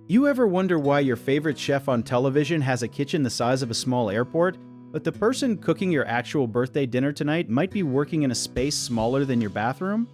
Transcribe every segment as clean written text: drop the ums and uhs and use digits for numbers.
You ever wonder why your favorite chef on television has a kitchen the size of a small airport, but the person cooking your actual birthday dinner tonight might be working in a space smaller than your bathroom?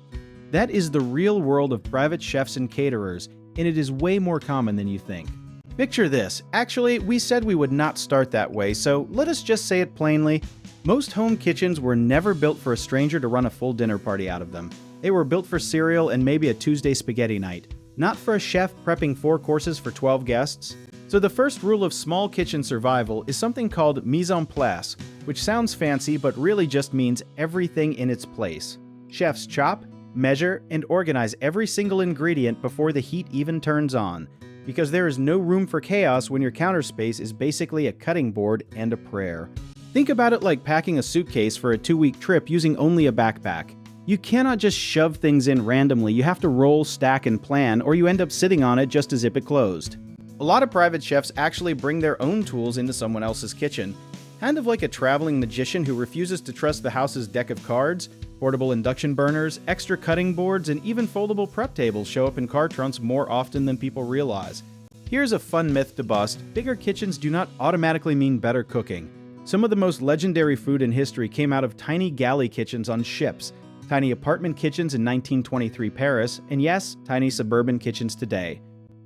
That is the real world of private chefs and caterers, and it is way more common than you think. Picture this. Actually, we said we would not start that way, so let us just say it plainly. Most home kitchens were never built for a stranger to run a full dinner party out of them. They were built for cereal and maybe a Tuesday spaghetti night, not for a chef prepping 4 courses for 12 guests. So the first rule of small kitchen survival is something called mise en place, which sounds fancy but really just means everything in its place. Chefs chop, measure, and organize every single ingredient before the heat even turns on, because there is no room for chaos when your counter space is basically a cutting board and a prayer. Think about it like packing a suitcase for a 2-week trip using only a backpack. You cannot just shove things in randomly, you have to roll, stack, and plan, or you end up sitting on it just as if it closed. A lot of private chefs actually bring their own tools into someone else's kitchen, kind of like a traveling magician who refuses to trust the house's deck of cards. Portable induction burners, extra cutting boards, and even foldable prep tables show up in car trunks more often than people realize. Here's a fun myth to bust: bigger kitchens do not automatically mean better cooking. Some of the most legendary food in history came out of tiny galley kitchens on ships, tiny apartment kitchens in 1923 Paris, and yes, tiny suburban kitchens today.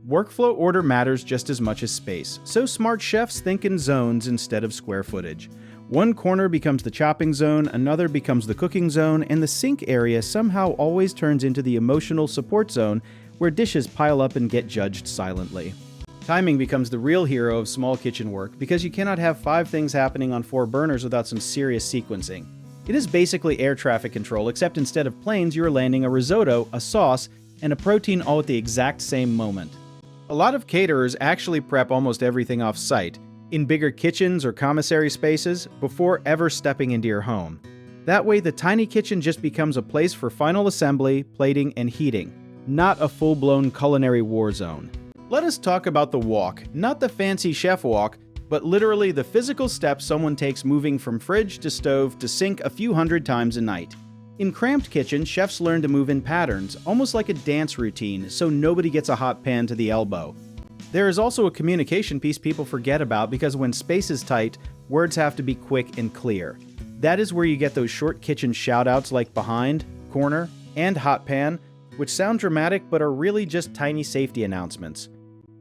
Workflow order matters just as much as space, so smart chefs think in zones instead of square footage. One corner becomes the chopping zone, another becomes the cooking zone, and the sink area somehow always turns into the emotional support zone where dishes pile up and get judged silently. Timing becomes the real hero of small kitchen work because you cannot have 5 things happening on 4 burners without some serious sequencing. It is basically air traffic control, except instead of planes, you are landing a risotto, a sauce, and a protein all at the exact same moment. A lot of caterers actually prep almost everything off-site, in bigger kitchens or commissary spaces, before ever stepping into your home. That way, the tiny kitchen just becomes a place for final assembly, plating, and heating, not a full-blown culinary war zone. Let us talk about the walk, not the fancy chef walk, but literally the physical steps someone takes moving from fridge to stove to sink a few hundred times a night. In cramped kitchens, chefs learn to move in patterns, almost like a dance routine, so nobody gets a hot pan to the elbow. There is also a communication piece people forget about because when space is tight, words have to be quick and clear. That is where you get those short kitchen shoutouts like behind, corner, and hot pan, which sound dramatic but are really just tiny safety announcements.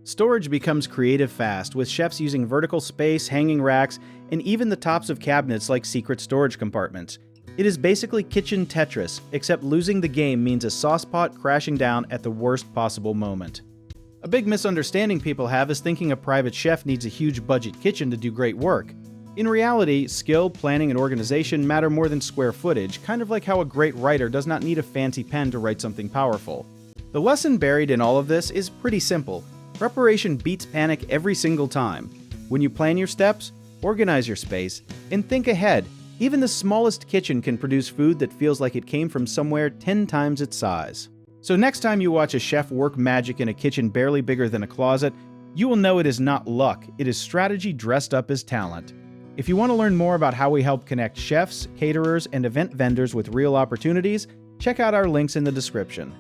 Storage becomes creative fast, with chefs using vertical space, hanging racks, and even the tops of cabinets like secret storage compartments. It is basically kitchen Tetris, except losing the game means a saucepot crashing down at the worst possible moment. A big misunderstanding people have is thinking a private chef needs a huge budget kitchen to do great work. In reality, skill, planning, and organization matter more than square footage, kind of like how a great writer does not need a fancy pen to write something powerful. The lesson buried in all of this is pretty simple. Preparation beats panic every single time. When you plan your steps, organize your space, and think ahead, even the smallest kitchen can produce food that feels like it came from somewhere 10 times its size. So next time you watch a chef work magic in a kitchen barely bigger than a closet, you will know it is not luck, it is strategy dressed up as talent. If you want to learn more about how we help connect chefs, caterers, and event vendors with real opportunities, check out our links in the description.